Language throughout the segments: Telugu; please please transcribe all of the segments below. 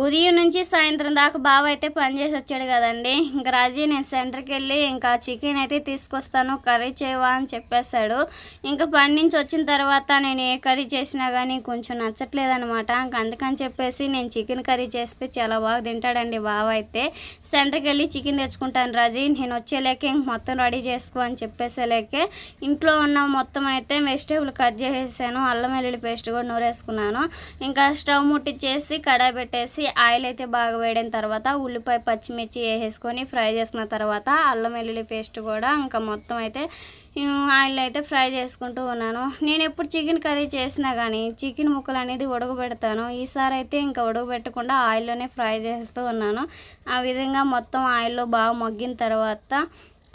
ఉదయం నుంచి సాయంత్రం దాకా బావ అయితే పని చేసి వచ్చాడు కదండి. ఇంకా రాజీ నేను సెంటర్కి వెళ్ళి ఇంకా చికెన్ అయితే తీసుకొస్తాను కర్రీ చేయవా అని చెప్పేశాడు. ఇంకా పని నుంచి వచ్చిన తర్వాత నేను ఏ కర్రీ చేసినా కానీ కొంచెం నచ్చట్లేదనమాట. ఇంక అందుకని చెప్పేసి నేను చికెన్ కర్రీ చేస్తే చాలా బాగా తింటాడండి బావ అయితే. సెంటర్కి వెళ్ళి చికెన్ తెచ్చుకుంటాను రాజీ, నేను వచ్చేలేకే ఇంక మొత్తం రెడీ చేసుకో అని చెప్పేసేలేకే ఇంట్లో ఉన్న మొత్తం అయితే వెజిటేబుల్ కట్ చేసేసాను. అల్లం వెల్లుల్లి పేస్ట్ కూడా నూరేసుకున్నాను. ఇంకా స్టవ్ ముట్టించేసి కడాయి పెట్టేసి ఆయిల్ అయితే బాగా వేడిన తర్వాత ఉల్లిపాయ పచ్చిమిర్చి వేసేసుకొని ఫ్రై చేసిన తర్వాత అల్లం వెల్లుల్లి పేస్ట్ కూడా ఇంకా మొత్తం అయితే ఆయిల్ అయితే ఫ్రై చేసుకుంటూ ఉన్నాను. నేను ఎప్పుడు చికెన్ కర్రీ చేసినా కానీ చికెన్ ముక్కలు అనేది ఉడకబెడతాను. ఈసారి అయితే ఇంకా ఉడకబెట్టకుండా ఆయిల్లోనే ఫ్రై చేస్తూ ఉన్నాను. ఆ విధంగా మొత్తం ఆయిల్లో బాగా మగ్గిన తర్వాత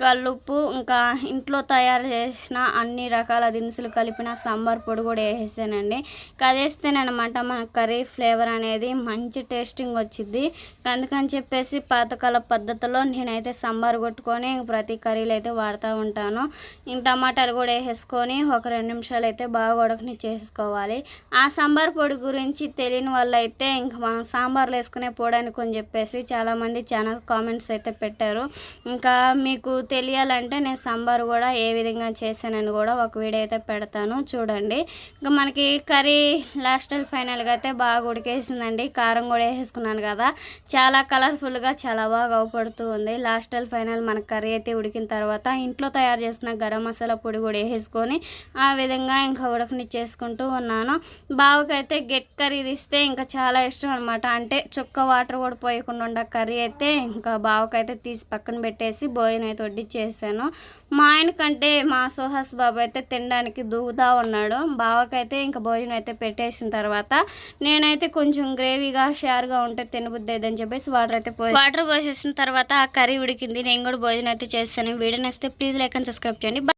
కల్లుప్పు ఇంకా ఇంట్లో తయారు చేసిన అన్ని రకాల దినుసులు కలిపిన సాంబార్ పొడి కూడా వేసేసానండి. కదేస్తేనమాట మన కర్రీ ఫ్లేవర్ అనేది మంచి టేస్టింగ్ వచ్చింది. అందుకని చెప్పేసి పాతకాల పద్ధతిలో నేనైతే సాంబార్ కొట్టుకొని ప్రతి కర్రీలు అయితే వాడుతూ ఉంటాను. ఇంక టమాటాలు కూడా వేసేసుకొని ఒక 2 నిమిషాలు అయితే బాగా ఉడకని చేసుకోవాలి. ఆ సాంబార్ పొడి గురించి తెలియని వాళ్ళు అయితే ఇంకా మనం సాంబార్లో వేసుకునే పొడి అని చెప్పేసి చాలామంది చాలా కామెంట్స్ అయితే పెట్టారు. ఇంకా మీకు తెలియాలంటే నేను సాంబార్ కూడా ఏ విధంగా చేశానని కూడా ఒక వీడియో అయితే పెడతాను చూడండి. ఇంకా మనకి కర్రీ లాస్ట్ ఫైనల్గా అయితే బాగా ఉడికేసిందండి. కారం కూడా వేసుకున్నాను కదా, చాలా కలర్ఫుల్గా చాలా బాగా అవపడుతూ ఉంది. లాస్ట్ ఫైనల్ మన కర్రీ అయితే ఉడికిన తర్వాత ఇంట్లో తయారు చేసిన గరం మసాలా పొడి కూడా వేసుకొని ఆ విధంగా ఇంకా ఉడకనిచ్చేసుకుంటూ ఉన్నాను. బావకైతే గెట్ కర్రీ తీస్తే ఇంకా చాలా ఇష్టం అనమాట. అంటే చుక్క వాటర్ కూడా పోయకుండా ఉండే కర్రీ అయితే ఇంకా బావకైతే తీసి పక్కన పెట్టేసి భోజనం అయితే వడ్డిచ్చేసాను. మా ఆయన కంటే మా సుహాస్ బాబు అయితే తినడానికి దూగుతూ ఉన్నాడు. బావకైతే ఇంకా భోజనం అయితే పెట్టేసిన తర్వాత నేనైతే కొంచెం గ్రేవీగా షేర్గా ఉంటే తినబుద్ది అని చెప్పేసి వాటర్ పోసేసిన తర్వాత ఆ కర్రీ ఉడికింది. నేను కూడా భోజనం అయితే చేస్తాను. వీడియో నచ్చితే ప్లీజ్ లైక్ అండ్ సబ్స్క్రైబ్ చేయండి.